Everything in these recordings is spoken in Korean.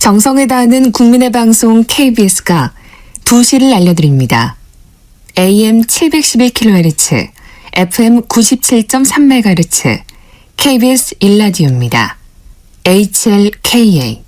정성을 다하는 국민의 방송 KBS가 2시를 알려드립니다. AM 711kHz, FM 97.3MHz, KBS 1라디오입니다. HLKA.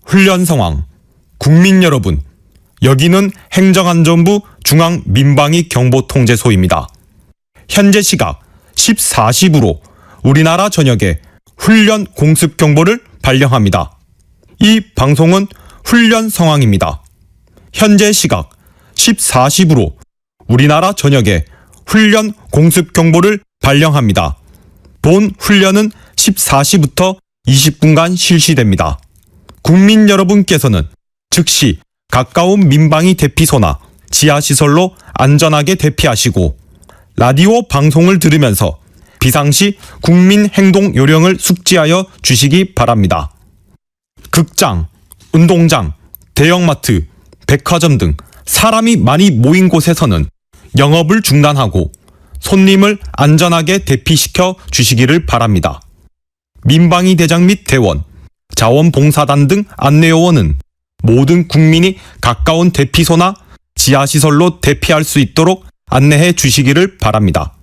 훈련 상황. 국민 여러분, 여기는 행정안전부 중앙민방위경보통제소입니다. 현재 시각 14시부로 우리나라 전역에 훈련 공습 경보를 발령합니다. 이 방송은 훈련 상황입니다. 현재 시각 14시부로 우리나라 전역에 훈련 공습 경보를 발령합니다. 본 훈련은 14시부터 20분간 실시됩니다. 국민 여러분께서는 즉시 가까운 민방위 대피소나 지하시설로 안전하게 대피하시고 라디오 방송을 들으면서 비상시 국민 행동 요령을 숙지하여 주시기 바랍니다. 극장, 운동장, 대형마트, 백화점 등 사람이 많이 모인 곳에서는 영업을 중단하고 손님을 안전하게 대피시켜 주시기를 바랍니다. 민방위 대장 및 대원, 자원봉사단 등 안내요원은 모든 국민이 가까운 대피소나 지하시설로 대피할 수 있도록 안내해 주시기를 바랍니다.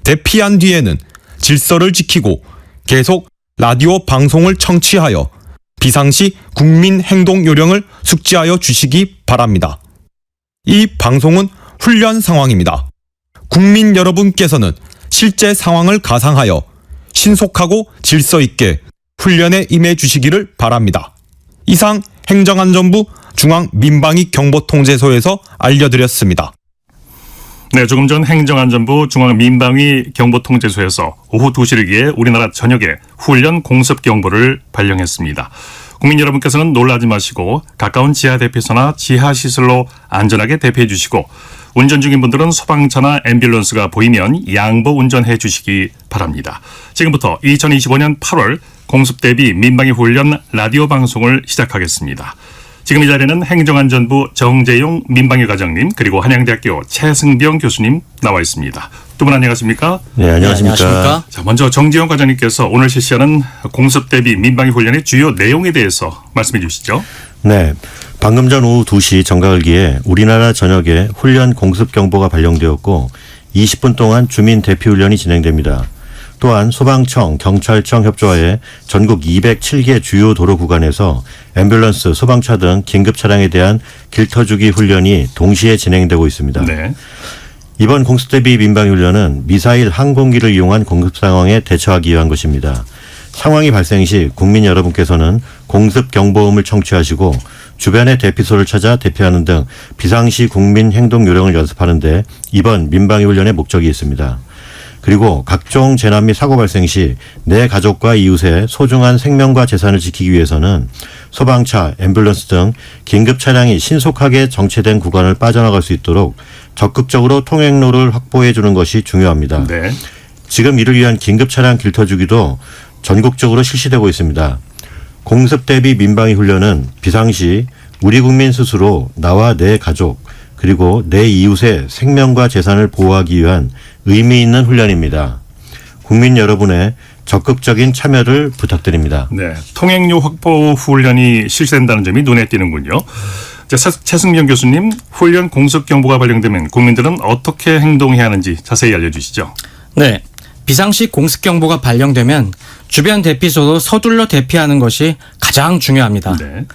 대피한 뒤에는 질서를 지키고 계속 라디오 방송을 청취하여 비상시 국민 행동 요령을 숙지하여 주시기 바랍니다. 이 방송은 훈련 상황입니다. 국민 여러분께서는 실제 상황을 가상하여 신속하고 질서 있게 훈련에 임해 주시기를 바랍니다. 이상 행정안전부 중앙민방위경보통제소에서 알려드렸습니다. 네, 조금 전 행정안전부 중앙민방위경보통제소에서 오후 2시를 기해 우리나라 전역에 훈련 공습 경보를 발령했습니다. 국민 여러분께서는 놀라지 마시고 가까운 지하 대피소나 지하시설로 안전하게 대피해 주시고 운전 중인 분들은 소방차나 앰뷸런스가 보이면 양보 운전해 주시기 바랍니다. 지금부터 2025년 8월 공습대비 민방위 훈련 라디오 방송을 시작하겠습니다. 지금 이 자리에는 행정안전부 정재용 민방위 과장님 그리고 한양대학교 최승병 교수님 나와 있습니다. 두 분 안녕하십니까? 네, 안녕하십니까? 자, 먼저 정재용 과장님께서 오늘 실시하는 공습대비 민방위 훈련의 주요 내용에 대해서 말씀해 주시죠. 네, 방금 전 오후 2시 정각을 기해 우리나라 전역에 훈련 공습 경보가 발령되었고 20분 동안 주민 대피 훈련이 진행됩니다. 또한 소방청, 경찰청 협조하에 전국 207개 주요 도로 구간에서 앰뷸런스, 소방차 등 긴급 차량에 대한 길터주기 훈련이 동시에 진행되고 있습니다. 네. 이번 공습대비 민방위 훈련은 미사일 항공기를 이용한 공습 상황에 대처하기 위한 것입니다. 상황이 발생 시 국민 여러분께서는 공습 경보음을 청취하시고 주변의 대피소를 찾아 대피하는 등 비상시 국민 행동 요령을 연습하는 데 이번 민방위 훈련의 목적이 있습니다. 그리고 각종 재난 및 사고 발생 시 내 가족과 이웃의 소중한 생명과 재산을 지키기 위해서는 소방차, 앰뷸런스 등 긴급 차량이 신속하게 정체된 구간을 빠져나갈 수 있도록 적극적으로 통행로를 확보해 주는 것이 중요합니다. 네. 지금 이를 위한 긴급 차량 길터주기도 전국적으로 실시되고 있습니다. 공습 대비 민방위 훈련은 비상시 우리 국민 스스로 나와 내 가족 그리고 내 이웃의 생명과 재산을 보호하기 위한 의미 있는 훈련입니다. 국민 여러분의 적극적인 참여를 부탁드립니다. 네, 통행료 확보 훈련이 실시된다는 점이 눈에 띄는군요. 자, 최승경 교수님, 훈련 공습 경보가 발령되면 국민들은 어떻게 행동해야 하는지 자세히 알려주시죠. 네. 비상시 공습 경보가 발령되면 주변 대피소로 서둘러 대피하는 것이 가장 중요합니다. 네.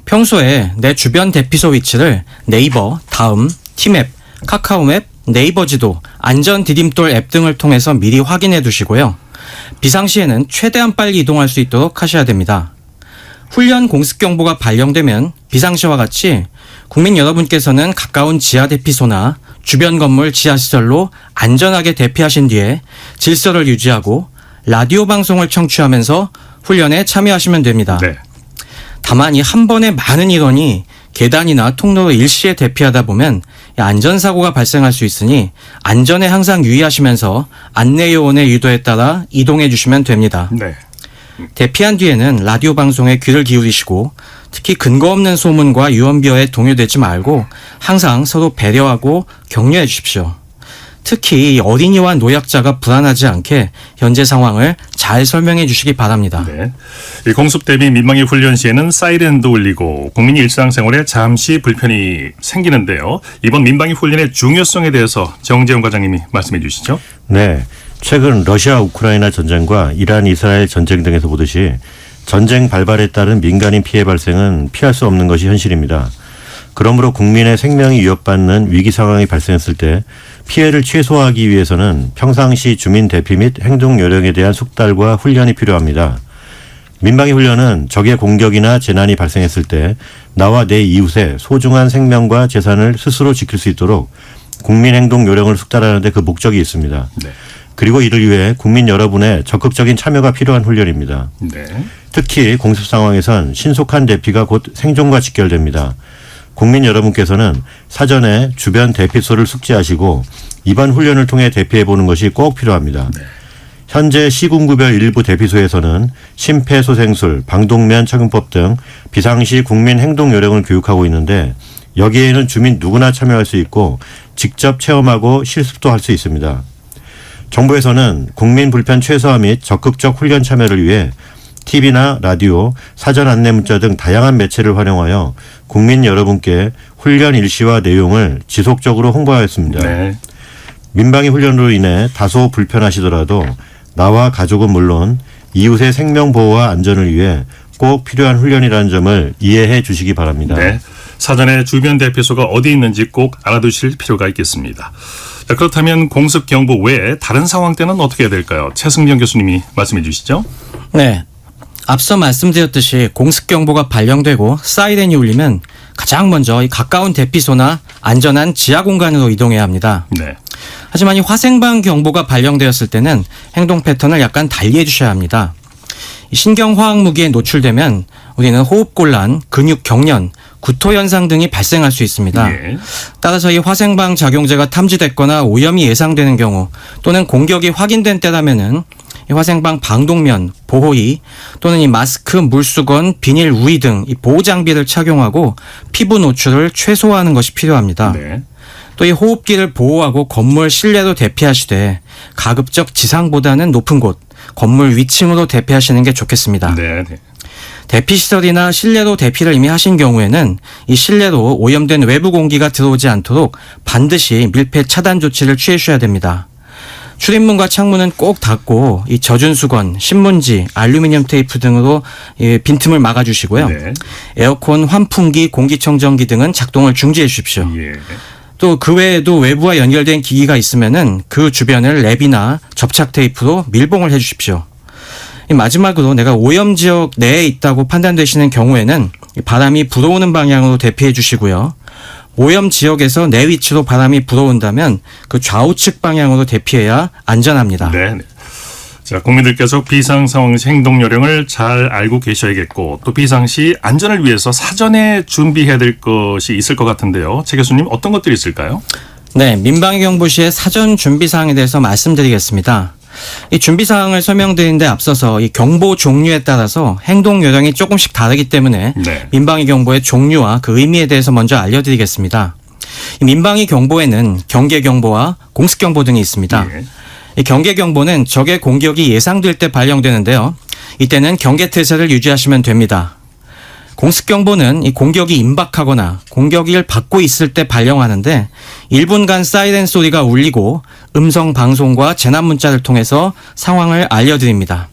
평소에 내 주변 대피소 위치를 네이버, 다음, 티맵, 카카오맵, 네이버 지도, 안전 디딤돌 앱 등을 통해서 미리 확인해 두시고요. 비상시에는 최대한 빨리 이동할 수 있도록 하셔야 됩니다. 훈련 공습 경보가 발령되면 비상시와 같이 국민 여러분께서는 가까운 지하 대피소나 주변 건물 지하시설로 안전하게 대피하신 뒤에 질서를 유지하고 라디오 방송을 청취하면서 훈련에 참여하시면 됩니다. 네. 다만 이 한 번에 많은 인원이 계단이나 통로로 일시에 대피하다 보면 안전사고가 발생할 수 있으니 안전에 항상 유의하시면서 안내요원의 유도에 따라 이동해 주시면 됩니다. 네. 대피한 뒤에는 라디오 방송에 귀를 기울이시고 특히 근거 없는 소문과 유언비어에 동요되지 말고 항상 서로 배려하고 격려해 주십시오. 특히 어린이와 노약자가 불안하지 않게 현재 상황을 잘 설명해 주시기 바랍니다. 네. 이 공습 대비 민방위 훈련 시에는 사이렌도 울리고 국민이 일상생활에 잠시 불편이 생기는데요. 이번 민방위 훈련의 중요성에 대해서 정재훈 과장님이 말씀해 주시죠. 네. 최근 러시아 우크라이나 전쟁과 이란 이스라엘 전쟁 등에서 보듯이 전쟁 발발에 따른 민간인 피해 발생은 피할 수 없는 것이 현실입니다. 그러므로 국민의 생명이 위협받는 위기 상황이 발생했을 때 피해를 최소화하기 위해서는 평상시 주민 대피 및 행동 요령에 대한 숙달과 훈련이 필요합니다. 민방위 훈련은 적의 공격이나 재난이 발생했을 때 나와 내 이웃의 소중한 생명과 재산을 스스로 지킬 수 있도록 국민 행동 요령을 숙달하는 데 그 목적이 있습니다. 네. 그리고 이를 위해 국민 여러분의 적극적인 참여가 필요한 훈련입니다. 네. 특히 공습 상황에선 신속한 대피가 곧 생존과 직결됩니다. 국민 여러분께서는 사전에 주변 대피소를 숙지하시고 이번 훈련을 통해 대피해보는 것이 꼭 필요합니다. 네. 현재 시군구별 일부 대피소에서는 심폐소생술, 방독면 착용법 등 비상시 국민 행동 요령을 교육하고 있는데 여기에는 주민 누구나 참여할 수 있고 직접 체험하고 실습도 할 수 있습니다. 정부에서는 국민 불편 최소화 및 적극적 훈련 참여를 위해 TV나 라디오, 사전 안내 문자 등 다양한 매체를 활용하여 국민 여러분께 훈련 일시와 내용을 지속적으로 홍보하였습니다. 네. 민방위 훈련으로 인해 다소 불편하시더라도 나와 가족은 물론 이웃의 생명 보호와 안전을 위해 꼭 필요한 훈련이라는 점을 이해해 주시기 바랍니다. 네. 사전에 주변 대피소가 어디 있는지 꼭 알아두실 필요가 있겠습니다. 자, 그렇다면 공습 경보 외에 다른 상황 때는 어떻게 해야 될까요? 최승경 교수님이 말씀해 주시죠. 네. 앞서 말씀드렸듯이 공습 경보가 발령되고 사이렌이 울리면 가장 먼저 이 가까운 대피소나 안전한 지하 공간으로 이동해야 합니다. 네. 하지만 이 화생방 경보가 발령되었을 때는 행동 패턴을 약간 달리 해주셔야 합니다. 이 신경화학 무기에 노출되면 우리는 호흡곤란, 근육 경련, 구토 현상 등이 발생할 수 있습니다. 예. 따라서 이 화생방 작용제가 탐지됐거나 오염이 예상되는 경우 또는 공격이 확인된 때라면은 이 화생방 방독면, 보호의 또는 이 마스크, 물수건, 비닐 우의 등 이 보호 장비를 착용하고 피부 노출을 최소화하는 것이 필요합니다. 네. 또 이 호흡기를 보호하고 건물 실내로 대피하시되 가급적 지상보다는 높은 곳, 건물 위층으로 대피하시는 게 좋겠습니다. 네. 네. 대피시설이나 실내로 대피를 이미 하신 경우에는 이 실내로 오염된 외부 공기가 들어오지 않도록 반드시 밀폐 차단 조치를 취해주셔야 됩니다. 출입문과 창문은 꼭 닫고 이 젖은 수건, 신문지, 알루미늄 테이프 등으로 빈틈을 막아주시고요. 네. 에어컨, 환풍기, 공기청정기 등은 작동을 중지해 주십시오. 예. 또 그 외에도 외부와 연결된 기기가 있으면은 그 주변을 랩이나 접착 테이프로 밀봉을 해 주십시오. 마지막으로 내가 오염 지역 내에 있다고 판단되시는 경우에는 바람이 불어오는 방향으로 대피해 주시고요. 오염 지역에서 내 위치로 바람이 불어온다면 그 좌우측 방향으로 대피해야 안전합니다. 네. 자, 국민들께서 비상 상황 시 행동 요령을 잘 알고 계셔야겠고 또 비상시 안전을 위해서 사전에 준비해야 될 것이 있을 것 같은데요. 최 교수님 어떤 것들이 있을까요? 네, 민방위 경보 시의 사전 준비 사항에 대해서 말씀드리겠습니다. 이 준비 사항을 설명드리는 데 앞서서 이 경보 종류에 따라서 행동 요령이 조금씩 다르기 때문에 네. 민방위 경보의 종류와 그 의미에 대해서 먼저 알려드리겠습니다. 이 민방위 경보에는 경계 경보와 공습 경보 등이 있습니다. 예. 이 경계 경보는 적의 공격이 예상될 때 발령되는데요. 이때는 경계 태세를 유지하시면 됩니다. 공습경보는 이 공격이 임박하거나 공격을 받고 있을 때 발령하는데 1분간 사이렌 소리가 울리고 음성 방송과 재난 문자를 통해서 상황을 알려드립니다.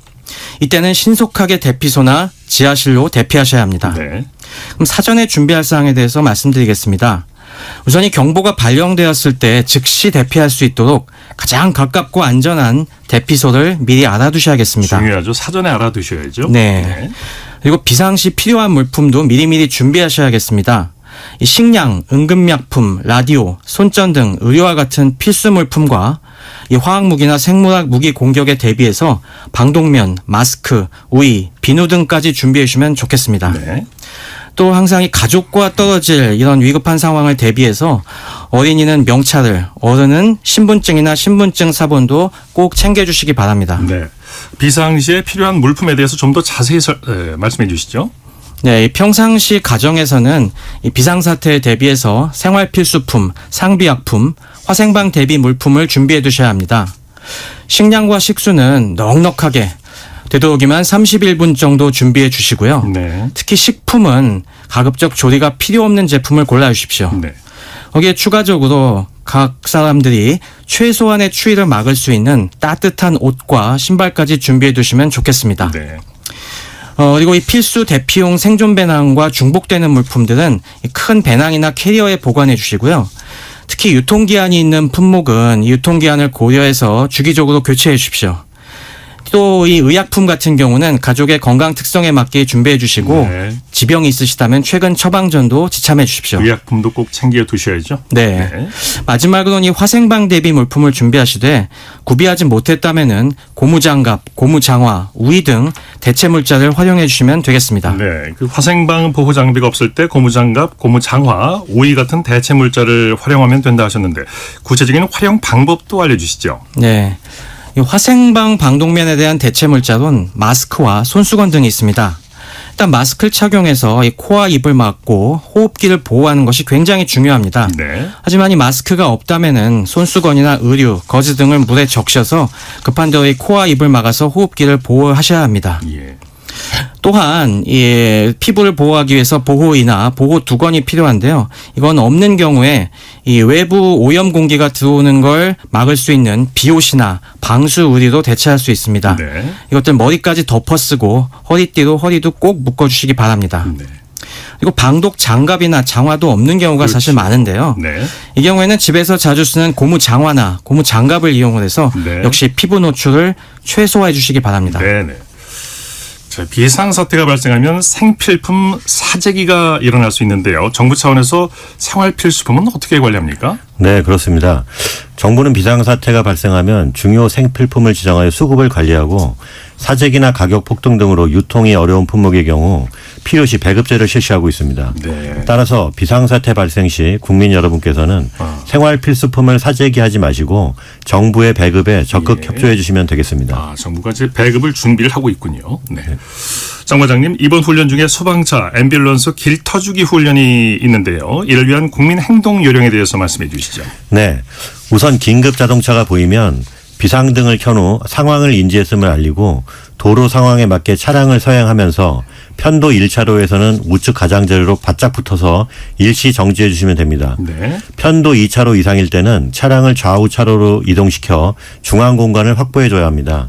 이때는 신속하게 대피소나 지하실로 대피하셔야 합니다. 네. 그럼 사전에 준비할 사항에 대해서 말씀드리겠습니다. 우선 이 경보가 발령되었을 때 즉시 대피할 수 있도록 가장 가깝고 안전한 대피소를 미리 알아두셔야겠습니다. 중요하죠. 사전에 알아두셔야죠. 네. 그리고 비상시 필요한 물품도 미리미리 준비하셔야겠습니다. 이 식량, 응급약품, 라디오, 손전등, 의료와 같은 필수 물품과 이 화학무기나 생물학 무기 공격에 대비해서 방독면, 마스크, 우의, 비누 등까지 준비해 주시면 좋겠습니다. 네. 또 항상 이 가족과 떨어질 이런 위급한 상황을 대비해서 어린이는 명찰을, 어른은 신분증이나 신분증 사본도 꼭 챙겨주시기 바랍니다. 네. 비상시에 필요한 물품에 대해서 좀 더 자세히 말씀해 주시죠. 네, 이 평상시 가정에서는 이 비상사태에 대비해서 생활필수품, 상비약품, 화생방 대비 물품을 준비해 두셔야 합니다. 식량과 식수는 넉넉하게 되도록이면 31분 정도 준비해 주시고요. 네. 특히 식품은 가급적 조리가 필요 없는 제품을 골라주십시오. 네. 거기에 추가적으로 각 사람들이 최소한의 추위를 막을 수 있는 따뜻한 옷과 신발까지 준비해 두시면 좋겠습니다. 네. 그리고 이 필수 대피용 생존 배낭과 중복되는 물품들은 큰 배낭이나 캐리어에 보관해 주시고요. 특히 유통기한이 있는 품목은 이 유통기한을 고려해서 주기적으로 교체해 주십시오. 또 이 의약품 같은 경우는 가족의 건강 특성에 맞게 준비해 주시고 네. 지병이 있으시다면 최근 처방전도 지참해 주십시오. 의약품도 꼭 챙겨 두셔야죠. 네. 네. 마지막으로는 이 화생방 대비 물품을 준비하시되 구비하지 못했다면은 고무장갑, 고무장화, 우의 등 대체 물자를 활용해 주시면 되겠습니다. 네. 그 화생방 보호 장비가 없을 때 고무장갑, 고무장화, 우의 같은 대체 물자를 활용하면 된다 하셨는데 구체적인 활용 방법도 알려주시죠. 네. 이 화생방 방독면에 대한 대체 물자로는 마스크와 손수건 등이 있습니다. 일단 마스크를 착용해서 이 코와 입을 막고 호흡기를 보호하는 것이 굉장히 중요합니다. 네. 하지만 이 마스크가 없다면은 손수건이나 의류, 거즈 등을 물에 적셔서 급한 대로 이 코와 입을 막아서 호흡기를 보호하셔야 합니다. 예. 또한 이 피부를 보호하기 위해서 보호의나 보호 두건이 필요한데요. 이건 없는 경우에 이 외부 오염 공기가 들어오는 걸 막을 수 있는 비옷이나 방수 의류로 대체할 수 있습니다. 네. 이것들 머리까지 덮어쓰고 허리띠로 허리도 꼭 묶어주시기 바랍니다. 네. 그리고 방독 장갑이나 장화도 없는 경우가 사실 많은데요. 네. 이 경우에는 집에서 자주 쓰는 고무 장화나 고무 장갑을 이용을 해서 네. 역시 피부 노출을 최소화해 주시기 바랍니다. 네. 네. 자, 비상사태가 발생하면 생필품 사재기가 일어날 수 있는데요. 정부 차원에서 생활필수품은 어떻게 관리합니까? 네, 그렇습니다. 정부는 비상사태가 발생하면 중요 생필품을 지정하여 수급을 관리하고 사재기나 가격 폭등 등으로 유통이 어려운 품목의 경우 필요시 배급제를 실시하고 있습니다. 네. 따라서 비상사태 발생 시 국민 여러분께서는 생활필수품을 사재기하지 마시고 정부의 배급에 적극 예. 협조해 주시면 되겠습니다. 아, 정부가 이제 배급을 준비를 하고 있군요. 네. 장 과장님, 이번 훈련 중에 소방차, 앰뷸런스 길 터주기 훈련이 있는데요. 이를 위한 국민 행동 요령에 대해서 말씀해 주시죠. 네. 우선 긴급 자동차가 보이면 비상등을 켠 후 상황을 인지했음을 알리고 도로 상황에 맞게 차량을 서행하면서 편도 1차로에서는 우측 가장자리로 바짝 붙어서 일시 정지해 주시면 됩니다. 네. 편도 2차로 이상일 때는 차량을 좌우 차로로 이동시켜 중앙 공간을 확보해 줘야 합니다.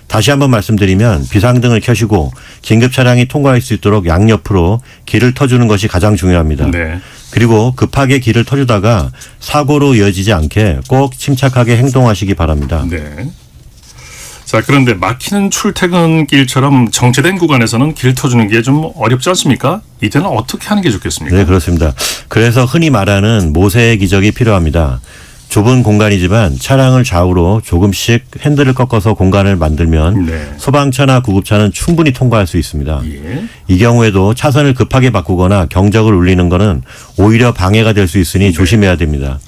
다시 한번 말씀드리면 비상등을 켜시고 긴급 차량이 통과할 수 있도록 양옆으로 길을 터주는 것이 가장 중요합니다. 네. 그리고 급하게 길을 터주다가 사고로 이어지지 않게 꼭 침착하게 행동하시기 바랍니다. 네. 자, 그런데 막히는 출퇴근길처럼 정체된 구간에서는 길 터주는 게 좀 어렵지 않습니까? 이때는 어떻게 하는 게 좋겠습니까? 네, 그렇습니다. 그래서 흔히 말하는 모세의 기적이 필요합니다. 좁은 공간이지만 차량을 좌우로 조금씩 핸들을 꺾어서 공간을 만들면 네. 소방차나 구급차는 충분히 통과할 수 있습니다. 예. 이 경우에도 차선을 급하게 바꾸거나 경적을 울리는 것은 오히려 방해가 될 수 있으니 조심해야 됩니다.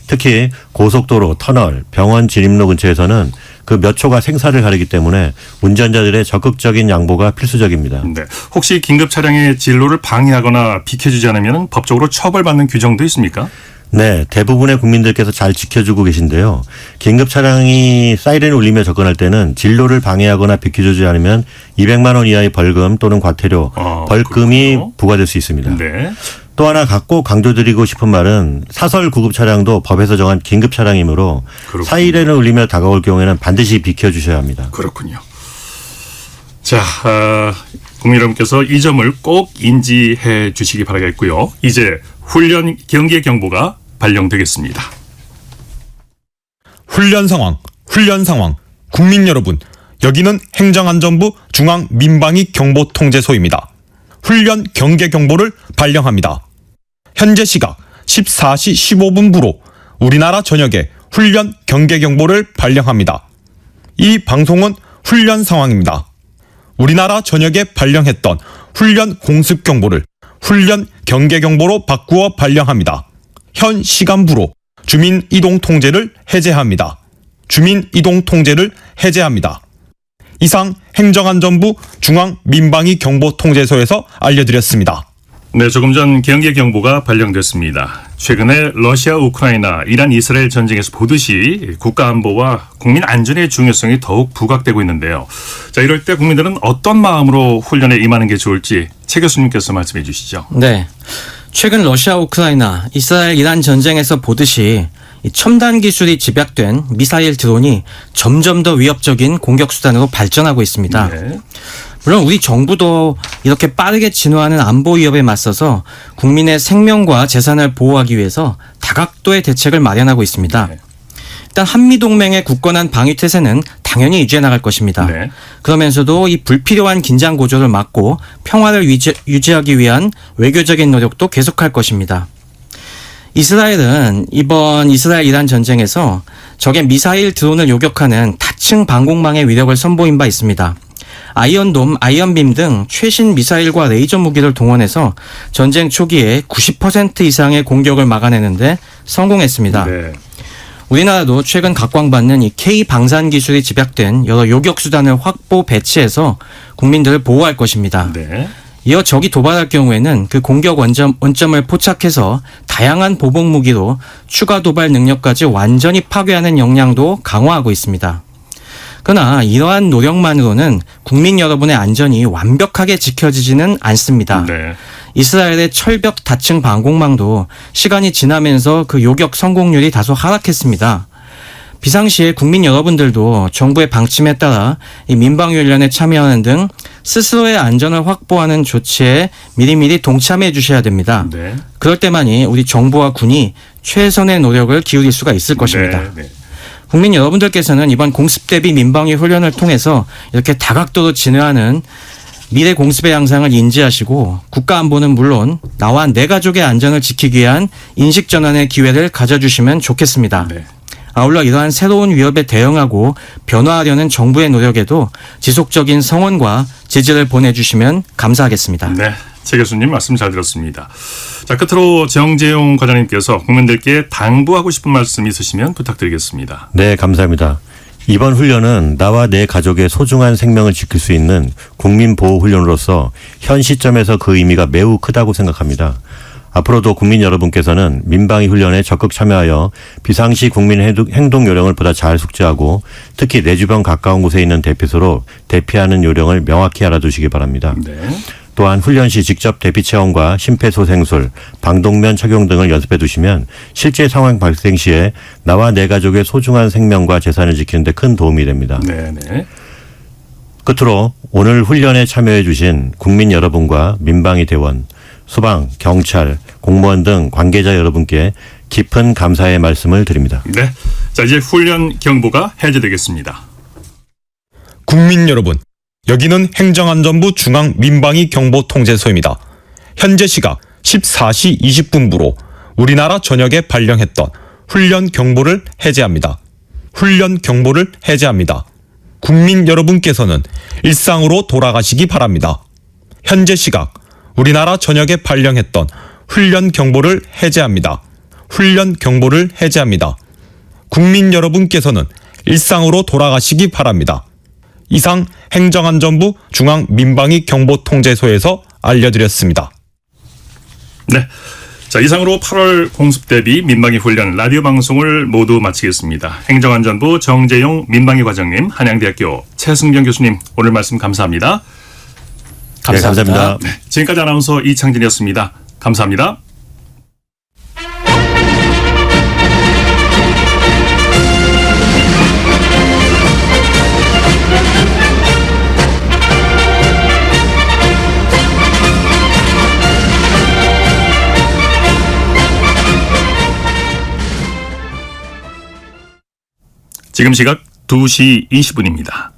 특히 고속도로, 터널, 병원 진입로 근처에서는 그 몇 초가 생사를 가리기 때문에 운전자들의 적극적인 양보가 필수적입니다. 네. 혹시 긴급 차량의 진로를 방해하거나 비켜주지 않으면 법적으로 처벌받는 규정도 있습니까? 네, 대부분의 국민들께서 잘 지켜주고 계신데요. 긴급 차량이 사이렌을 울리며 접근할 때는 진로를 방해하거나 비켜주지 않으면 200만 원 이하의 벌금 또는 과태료, 벌금이 그렇군요. 부과될 수 있습니다. 네. 또 하나 꼭 강조드리고 싶은 말은 사설 구급 차량도 법에서 정한 긴급 차량이므로 그렇군요. 사이렌을 울리며 다가올 경우에는 반드시 비켜주셔야 합니다. 그렇군요. 자, 국민 여러분께서 이 점을 꼭 인지해 주시기 바라겠고요. 이제 훈련 경계 경보가 발령되겠습니다. 훈련 상황. 국민 여러분, 여기는 행정안전부 중앙민방위-경보통제소입니다. 훈련 경계 경보를 발령합니다. 현재 시각 14시 15분부로 우리나라 전역에 훈련 경계 경보를 발령합니다. 이 방송은 훈련 상황입니다. 우리나라 전역에 발령했던 훈련 공습 경보를 훈련 경계 경보로 바꾸어 발령합니다. 현 시간부로 주민 이동 통제를 해제합니다. 이상 행정안전부 중앙민방위-경보통제소에서 알려드렸습니다. 네, 조금 전 경계 경보가 발령됐습니다. 최근에 러시아, 우크라이나, 이란, 이스라엘 전쟁에서 보듯이 국가 안보와 국민 안전의 중요성이 더욱 부각되고 있는데요. 자, 이럴 때 국민들은 어떤 마음으로 훈련에 임하는 게 좋을지 최 교수님께서 말씀해 주시죠. 네. 최근 러시아, 우크라이나, 이스라엘, 이란 전쟁에서 보듯이 이 첨단 기술이 집약된 미사일 드론이 점점 더 위협적인 공격 수단으로 발전하고 있습니다. 네. 물론 우리 정부도 이렇게 빠르게 진화하는 안보 위협에 맞서서 국민의 생명과 재산을 보호하기 위해서 다각도의 대책을 마련하고 있습니다. 네. 일단 한미동맹의 굳건한 방위태세는 당연히 유지해 나갈 것입니다. 네. 그러면서도 이 불필요한 긴장 고조를 막고 평화를 유지하기 위한 외교적인 노력도 계속할 것입니다. 이스라엘은 이번 이스라엘-이란 전쟁에서 적의 미사일 드론을 요격하는 다층 방공망의 위력을 선보인 바 있습니다. 아이언돔, 아이언빔 등 최신 미사일과 레이저 무기를 동원해서 전쟁 초기에 90% 이상의 공격을 막아내는데 성공했습니다. 네. 우리나라도 최근 각광받는 이 K 방산 기술이 집약된 여러 요격 수단을 확보 배치해서 국민들을 보호할 것입니다. 네. 이어 적이 도발할 경우에는 그 공격 원점을 포착해서 다양한 보복 무기로 추가 도발 능력까지 완전히 파괴하는 역량도 강화하고 있습니다. 그러나 이러한 노력만으로는 국민 여러분의 안전이 완벽하게 지켜지지는 않습니다. 네. 이스라엘의 철벽 다층 방공망도 시간이 지나면서 그 요격 성공률이 다소 하락했습니다. 비상시에 국민 여러분들도 정부의 방침에 따라 이 민방위훈련에 참여하는 등 스스로의 안전을 확보하는 조치에 미리미리 동참해 주셔야 됩니다. 네. 그럴 때만이 우리 정부와 군이 최선의 노력을 기울일 수가 있을 것입니다. 네. 네. 국민 여러분들께서는 이번 공습 대비 민방위 훈련을 통해서 이렇게 다각도로 진화하는 미래 공습의 양상을 인지하시고 국가 안보는 물론 나와 내 가족의 안전을 지키기 위한 인식 전환의 기회를 가져주시면 좋겠습니다. 네. 아울러 이러한 새로운 위협에 대응하고 변화하려는 정부의 노력에도 지속적인 성원과 지지를 보내주시면 감사하겠습니다. 네. 최 교수님 말씀 잘 들었습니다. 자, 끝으로 정재용 과장님께서 국민들께 당부하고 싶은 말씀 있으시면 부탁드리겠습니다. 네, 감사합니다. 이번 훈련은 나와 내 가족의 소중한 생명을 지킬 수 있는 국민보호훈련으로서 현 시점에서 그 의미가 매우 크다고 생각합니다. 앞으로도 국민 여러분께서는 민방위 훈련에 적극 참여하여 비상시 국민 행동 요령을 보다 잘 숙지하고 특히 내 주변 가까운 곳에 있는 대피소로 대피하는 요령을 명확히 알아두시기 바랍니다. 네. 또한 훈련 시 직접 대피 체험과 심폐소생술, 방독면 착용 등을 연습해 두시면 실제 상황 발생 시에 나와 내 가족의 소중한 생명과 재산을 지키는 데 큰 도움이 됩니다. 네. 네. 끝으로 오늘 훈련에 참여해 주신 국민 여러분과 민방위 대원, 소방, 경찰, 공무원 등 관계자 여러분께 깊은 감사의 말씀을 드립니다. 네. 자, 이제 훈련 경보가 해제되겠습니다. 국민 여러분, 여기는 행정안전부 중앙민방위-경보통제소입니다. 현재 시각 14시 20분부로 우리나라 전역에 발령했던 훈련 경보를 해제합니다. 국민 여러분께서는 일상으로 돌아가시기 바랍니다. 현재 시각 우리나라 전역에 발령했던 훈련 경보를 해제합니다. 국민 여러분께서는 일상으로 돌아가시기 바랍니다. 이상 행정안전부 중앙민방위-경보통제소에서 알려드렸습니다. 네. 자, 이상으로 8월 공습대비 민방위 훈련 라디오 방송을 모두 마치겠습니다. 행정안전부 정재용 민방위 과장님, 한양대학교 최승경 교수님, 오늘 말씀 감사합니다. 네, 감사합니다. 지금까지 아나운서 이창진이었습니다. 감사합니다. 지금 시각 2시 20분입니다.